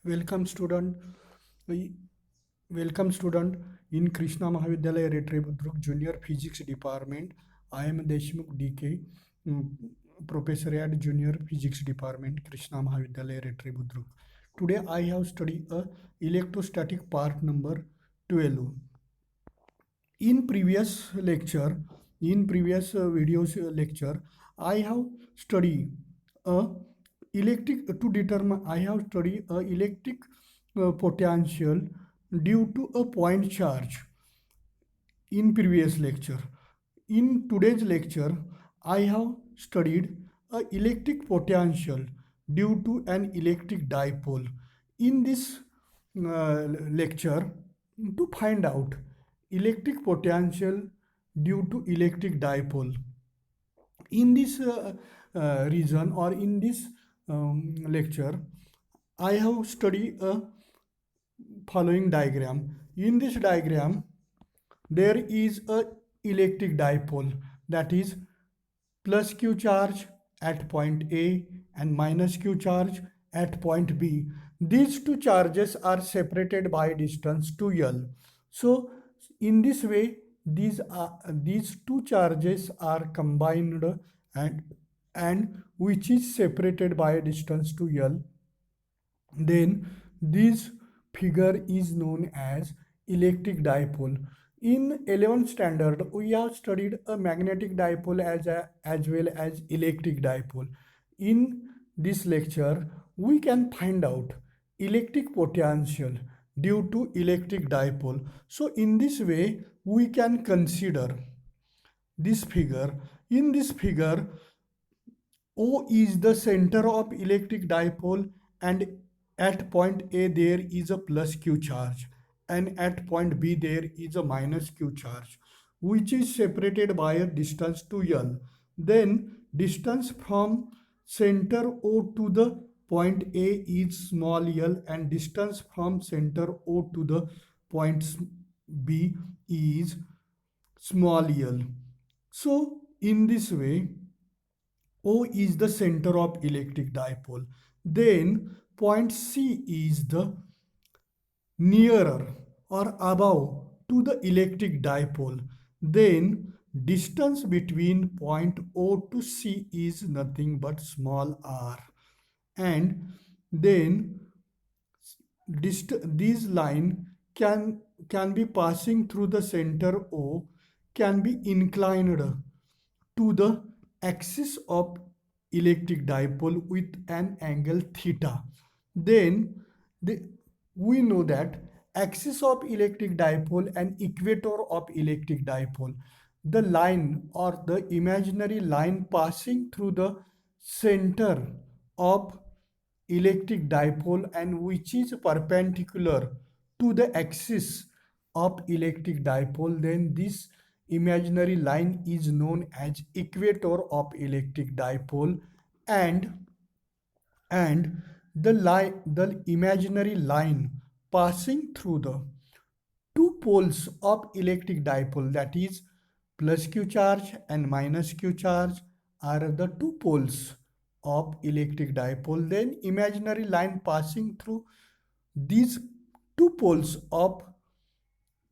Welcome student. We- Welcome student in Krishna Mahavidyalaya Retri Budruk Junior Physics Department. I am Deshmukh DK, mm, Professor at Junior Physics Department, Krishna Mahavidyalaya Retri Budruk. Today I have studied a electrostatic part number 12. In previous lecture, in previous videos lecture, I have studied a electric to determine. I have studied a electric potential due to a point charge in previous lecture. In today's lecture, I have studied a electric potential due to an electric dipole. In this lecture, to find out electric potential due to electric dipole, in this region or in this lecture, I have studied a following diagram. In this diagram, there is a electric dipole, that is plus q charge at point A and minus q charge at point B. These two charges are separated by distance 2L. So in this way, these two charges are combined and which is separated by a distance 2L. Then this figure is known as electric dipole. In 11th standard, we have studied a magnetic dipole as well as electric dipole. In this lecture, we can find out electric potential due to electric dipole. So in this way, we can consider this figure. In this figure, O is the center of electric dipole, and at point A there is a plus Q charge, and at point B there is a minus Q charge, which is separated by a distance to L. Then distance from center O to the point A is small l, and distance from center O to the point B is small l. So in this way, O is the center of electric dipole. Then point C is the nearer or above to the electric dipole. Then distance between point O to C is nothing but small r. And then these line can be passing through the center O, can be inclined to the axis of electric dipole with an angle theta. Then we know that axis of electric dipole and equator of electric dipole, the line or the imaginary line passing through the center of electric dipole and which is perpendicular to the axis of electric dipole, then this imaginary line is known as equator of electric dipole. And the imaginary line passing through the two poles of electric dipole, that is plus q charge and minus q charge, are the two poles of electric dipole. Then imaginary line passing through these two poles of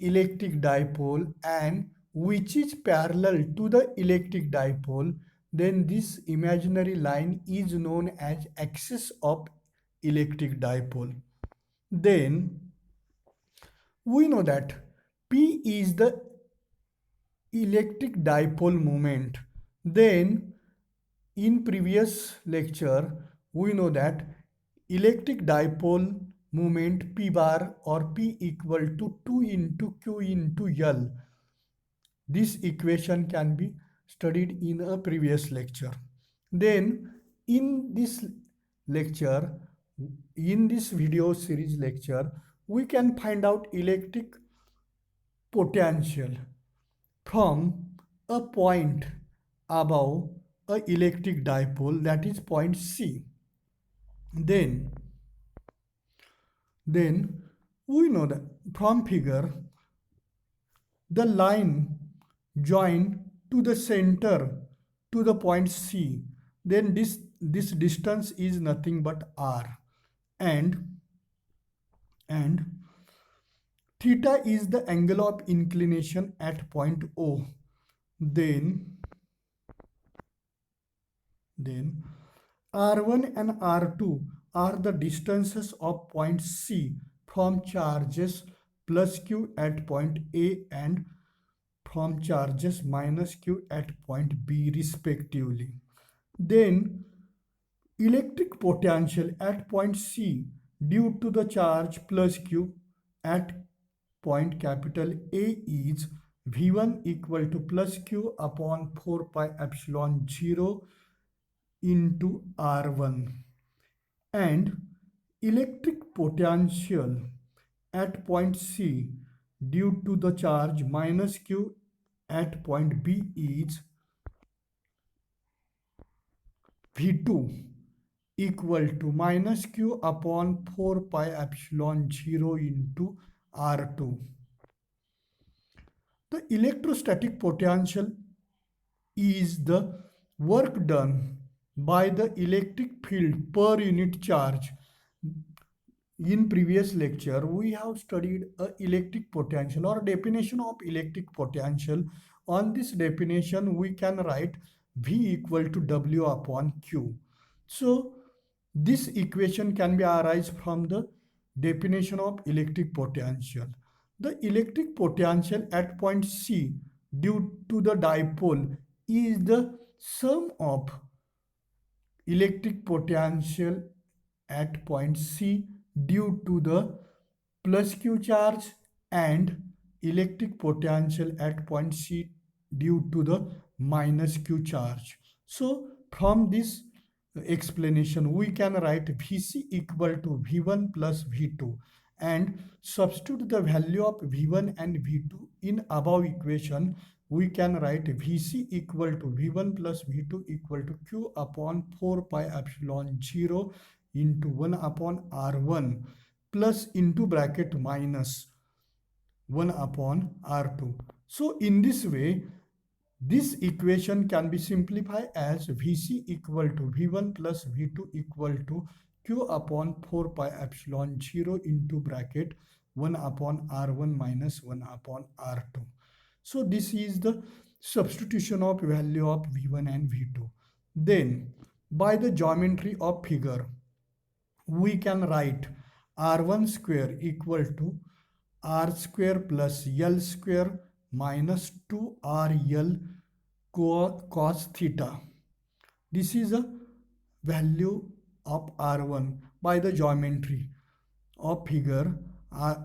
electric dipole and which is parallel to the electric dipole, then this imaginary line is known as axis of electric dipole. Then we know that P is the electric dipole moment. Then in previous lecture, we know that electric dipole moment P bar or P equal to 2 into Q into L. This equation can be studied in a previous lecture. Then in this lecture, in this video series lecture, we can find out electric potential from a point above a electric dipole, that is point C. Then we know that from figure, the line join to the center to the point C, then this distance is nothing but r. And and theta is the angle of inclination at point O. Then R1 and R2 are the distances of point C from charges plus Q at point A and from charges minus Q at point B respectively. Then electric potential at point C due to the charge plus Q at point capital A is V1 equal to plus Q upon 4 pi epsilon 0 into R1, and electric potential at point C due to the charge minus Q at point B is V2 equal to minus Q upon 4 pi epsilon 0 into R2. The electrostatic potential is the work done by the electric field per unit charge. In previous lecture, we have studied a electric potential or definition of electric potential. On this definition, we can write V equal to W upon Q. So, this equation can be arised from the definition of electric potential. The electric potential at point C due to the dipole is the sum of electric potential at point C due to the plus Q charge and electric potential at point C due to the minus Q charge. So from this explanation, we can write Vc equal to V1 plus V2 and substitute the value of V1 and V2 in above equation. We can write Vc equal to V1 plus V2 equal to Q upon 4 pi epsilon 0 into 1 upon R1 plus into bracket minus 1 upon R2. So in this way, this equation can be simplified as Vc equal to V1 plus V2 equal to Q upon 4 pi epsilon 0 into bracket 1 upon R1 minus 1 upon R2. So this is the substitution of value of V1 and V2. Then by the geometry of figure, we can write R1 square equal to R square plus L square minus 2RL cos theta. This is a value of R1. By the geometry of figure,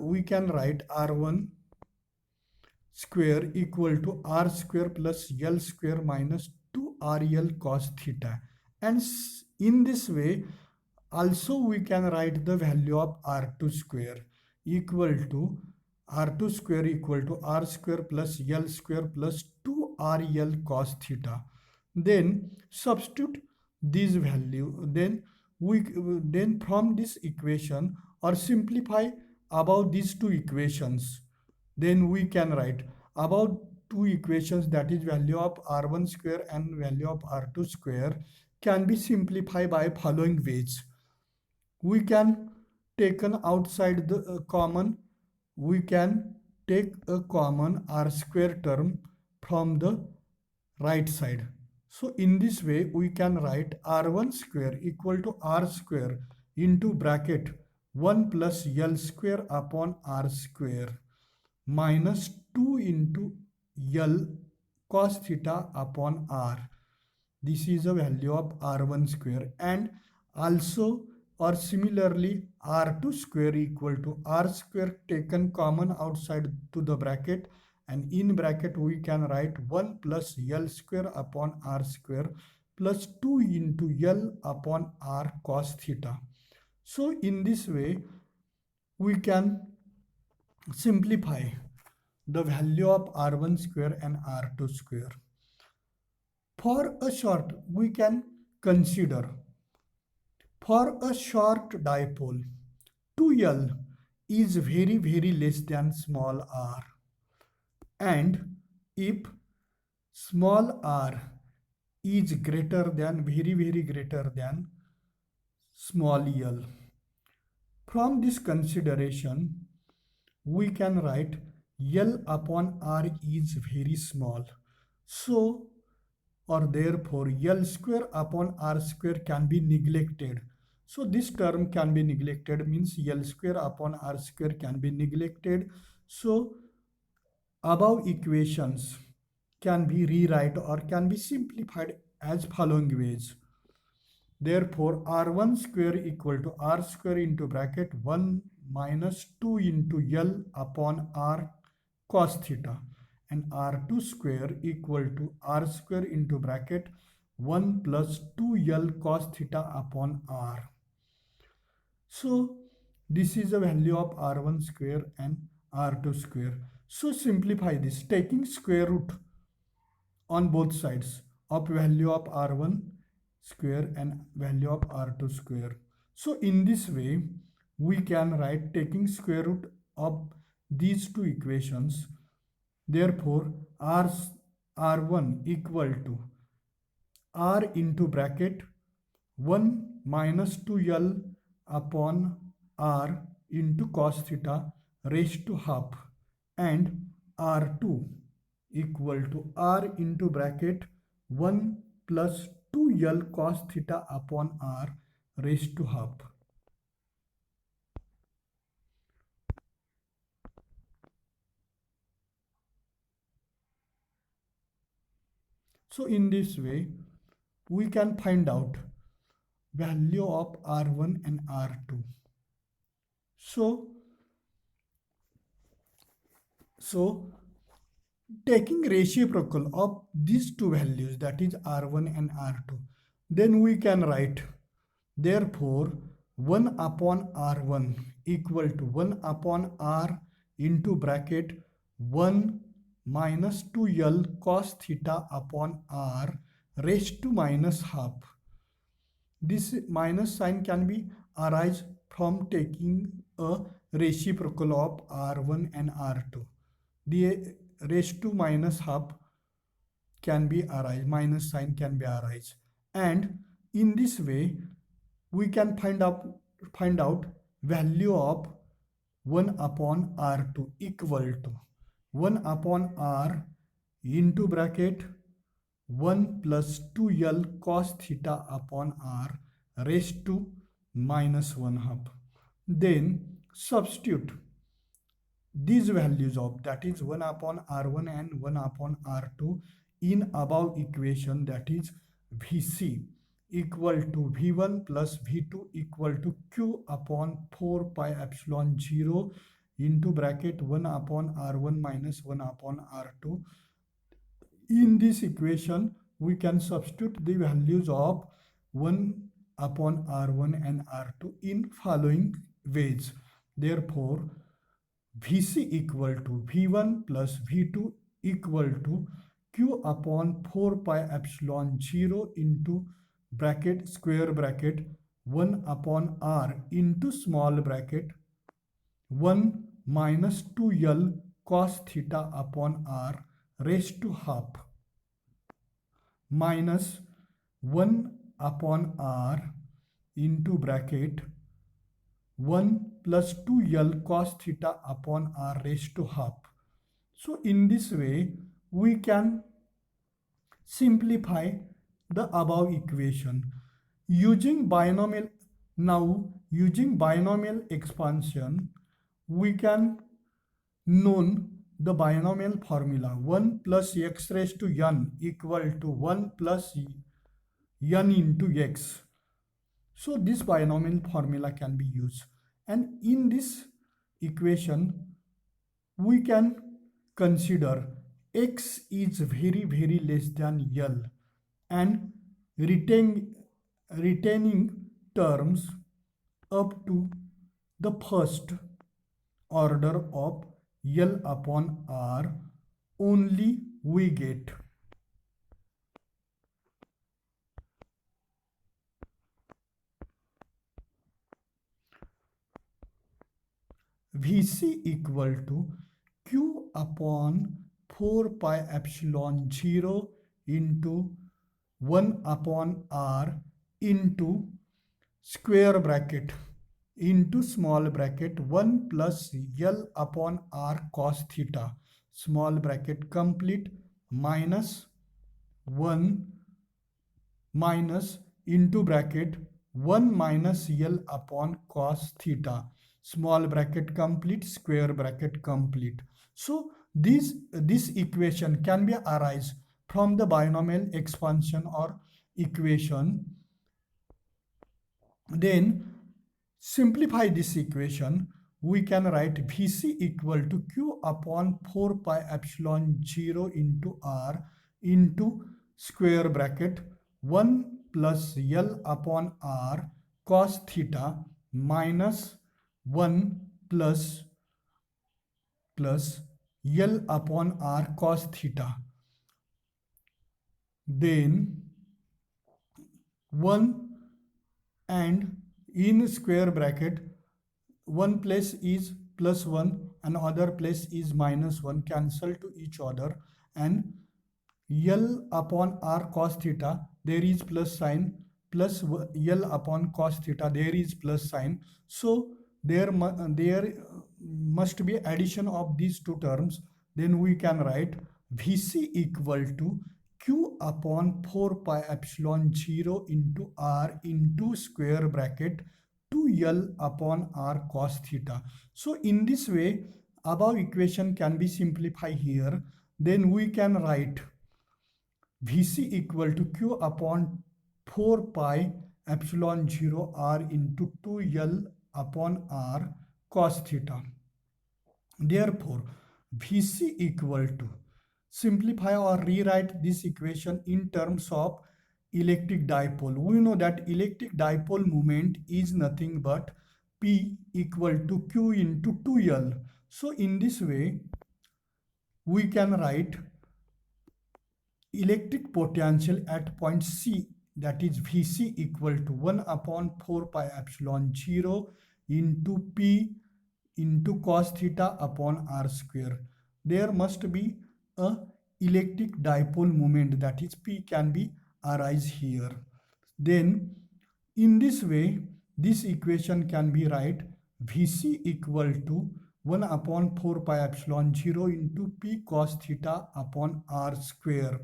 we can write R1 square equal to R square plus L square minus 2RL cos theta. And in this way, also we can write the value of R2 square equal to R2 square equal to R square plus L square plus 2RL cos theta. Then substitute this value. Then from this equation or simplify about these two equations. Then we can write about two equations, that is value of R1 square and value of R2 square, can be simplified by following ways. We can take an outside the common. We can take a common R square term from the right side. So in this way, we can write R1 square equal to R square into bracket 1 plus L square upon R square minus 2 into L cos theta upon R. This is a value of R1 square, and also or similarly R2 square equal to R square taken common outside to the bracket, and in bracket we can write 1 plus L square upon R square plus 2 into L upon R cos theta. So in this way we can simplify the value of R1 square and R2 square. For a short, we can consider for a short dipole, 2L is very less than small r, and if small r is greater than very greater than small l. From this consideration, we can write L upon R is very small. So, or therefore, L square upon R square can be neglected. So, this term can be neglected, means L square upon R square can be neglected. So, above equations can be rewrite or can be simplified as following ways. Therefore, R1 square equal to R square into bracket 1 minus 2 into L upon R cos theta, and R2 square equal to R square into bracket 1 plus 2L cos theta upon R. So this is the value of R1 square and R2 square. So simplify this, taking square root on both sides of value of R1 square and value of R2 square. So in this way, we can write taking square root of these two equations. Therefore, R1 equal to R into bracket 1 minus 2L upon R into cos theta raised to half, and R2 equal to R into bracket 1 plus 2L cos theta upon R raised to half. So in this way, we can find out value of R1 and R2. So taking reciprocal of these two values, that is R1 and R2, then we can write, therefore 1 upon R1 equal to 1 upon R into bracket 1 minus 2L cos theta upon R raised to minus half. This minus sign can be arise from taking a reciprocal of R1 and R2. The raised to minus half can be arise, minus sign can be arise, and in this way we can find out value of 1 upon R2 equal to 1 upon R into bracket 1 plus 2L cos theta upon R raised to minus 1 half. Then substitute these values of, that is 1 upon R1 and 1 upon R2 in above equation, that is Vc equal to V1 plus V2 equal to Q upon 4 pi epsilon 0 into bracket 1 upon R1 minus 1 upon R2. In this equation, we can substitute the values of 1 upon R1 and R2 in following ways. Therefore, Vc equal to V1 plus V2 equal to Q upon 4 pi epsilon 0 into bracket square bracket 1 upon R into small bracket 1 minus 2L cos theta upon R raised to half minus 1 upon R into bracket 1 plus 2L cos theta upon R raised to half. So in this way, we can simplify the above equation using binomial. Now using binomial expansion, we can known the binomial formula 1 plus x raised to n equal to 1 plus n into x. So this binomial formula can be used, and in this equation we can consider x is very less than L and retaining terms up to the first order of L upon R only, we get Vc equal to Q upon 4 pi epsilon 0 into 1 upon R into square bracket into small bracket 1 plus L upon R cos theta, small bracket complete, minus 1 minus into bracket 1 minus L upon cos theta, small bracket complete, square bracket complete. So this equation can be arise from the binomial expansion or equation. Then simplify this equation. We can write Vc equal to Q upon 4 pi epsilon 0 into R into square bracket 1 plus L upon R cos theta minus 1 plus L upon R cos theta. Then 1 and in square bracket one place is plus 1 and other place is minus 1, cancel to each other, and L upon R cos theta there is plus sign, plus L upon cos theta there is plus sign. So there must be addition of these two terms. Then we can write Vc equal to Q upon 4 pi epsilon 0 into R into square bracket 2L upon R cos theta. So in this way, above equation can be simplified here. Then we can write Vc equal to Q upon 4 pi epsilon 0 R into 2L upon R cos theta. Therefore, Vc equal to, simplify or rewrite this equation in terms of electric dipole. We know that electric dipole moment is nothing but P equal to Q into 2L. So in this way, we can write electric potential at point C, that is Vc equal to 1 upon 4 pi epsilon 0 into P into cos theta upon R square. There must be a electric dipole moment, that is P can be arise here. Then in this way, this equation can be write Vc equal to 1 upon 4 pi epsilon 0 into P cos theta upon R square.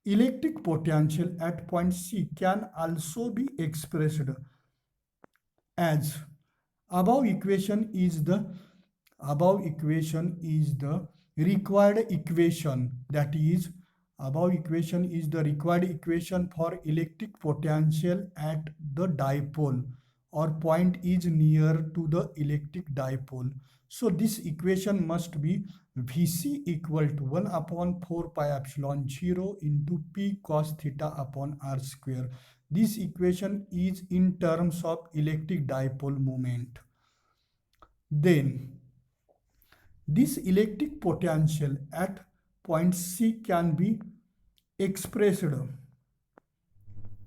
Electric potential at point C can also be expressed as above equation is the required equation, that is above equation is the required equation for electric potential at the dipole or point is near to the electric dipole. So this equation must be Vc equal to 1 upon 4 pi epsilon 0 into P cos theta upon R square. This equation is in terms of electric dipole moment. Then this electric potential at point C can be expressed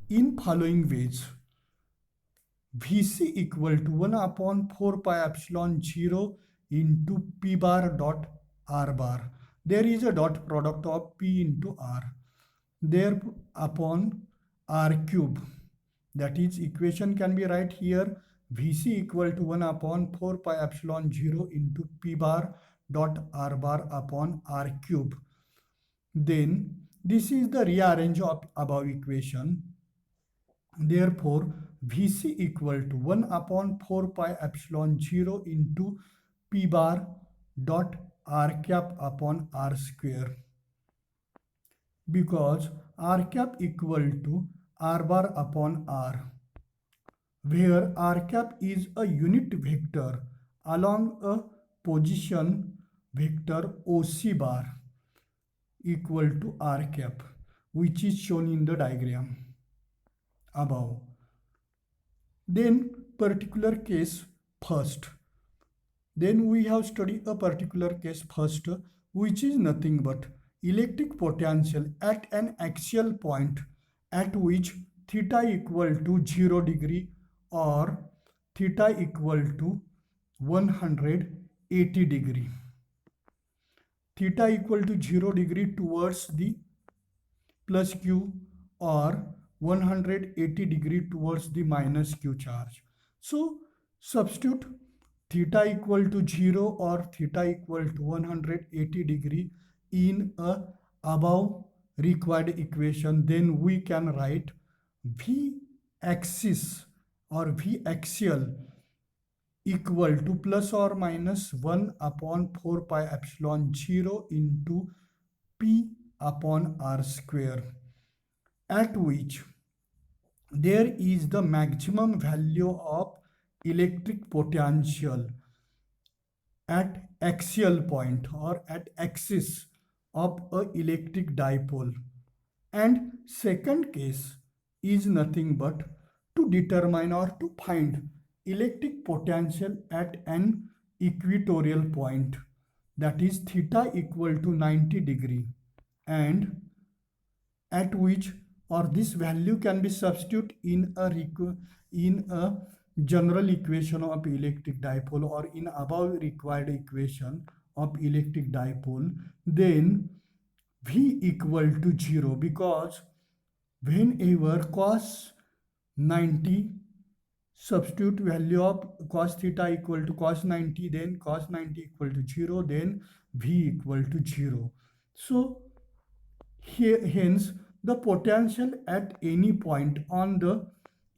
in following ways. Vc equal to 1 upon 4 pi epsilon 0 into P bar dot R bar. There is a dot product of P into R. There upon R cube. That is equation can be right here. Vc equal to 1 upon 4 pi epsilon 0 into P bar dot R bar upon R cube. Then this is the rearrange of above equation. Therefore, Vc equal to 1 upon 4 pi epsilon 0 into P bar dot R cap upon R square. Because R cap equal to R bar upon R, where R cap is a unit vector along a position vector OC bar equal to R cap, which is shown in the diagram above. Then particular case first. Then we have studied a particular case first, which is nothing but electric potential at an axial point at which theta equal to 0 degree or theta equal to 180 degree. Theta equal to 0 degree towards the plus Q or 180 degree towards the minus q charge. So substitute theta equal to 0 or theta equal to 180 degree in a above required equation, then we can write v axis or v axial equal to plus or minus 1 upon 4 pi epsilon 0 into p upon r square, at which there is the maximum value of electric potential at axial point or at axis of a electric dipole. And second case is nothing but to determine or to find electric potential at an equatorial point, that is theta equal to 90 degree, and at which or this value can be substituted in a general equation of electric dipole or in above required equation of electric dipole, then v equal to 0, because whenever cos 90 substitute value of cos theta equal to cos 90, then cos 90 equal to 0, then v equal to 0. So here, hence the potential at any point on the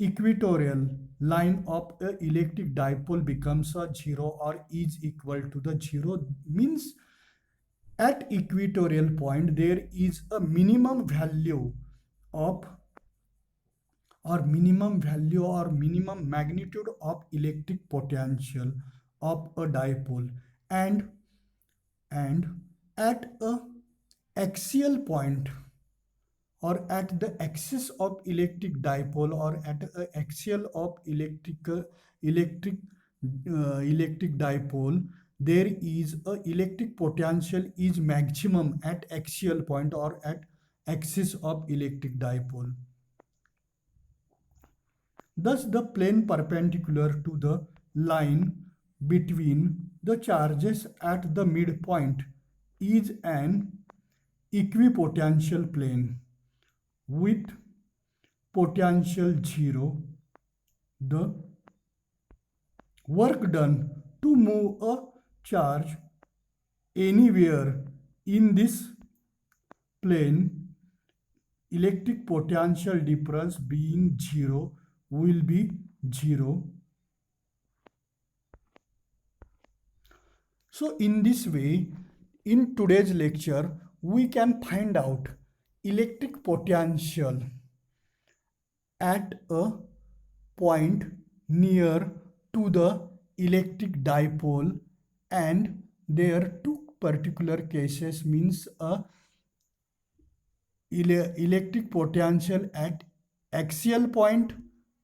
equatorial line of an electric dipole becomes a 0 or is equal to the 0, means at equatorial point there is a minimum value of or minimum magnitude of electric potential of a dipole, and at a axial point or at the axis of electric dipole or at a axial of electric dipole, there is a electric potential is maximum at axial point or at axis of electric dipole. Thus the plane perpendicular to the line between the charges at the midpoint is an equipotential plane with potential 0. The work done to move a charge anywhere in this plane, electric potential difference being 0, will be 0. So in this way, in today's lecture, we can find out electric potential at a point near to the electric dipole, and there are two particular cases, means a electric potential at axial point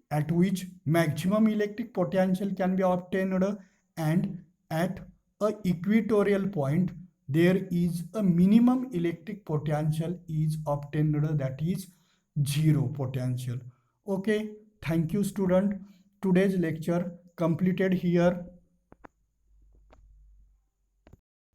at which maximum electric potential can be obtained, and at a equatorial point there is a minimum electric potential is obtained, that is 0 potential. Okay, thank you student. Today's lecture completed here.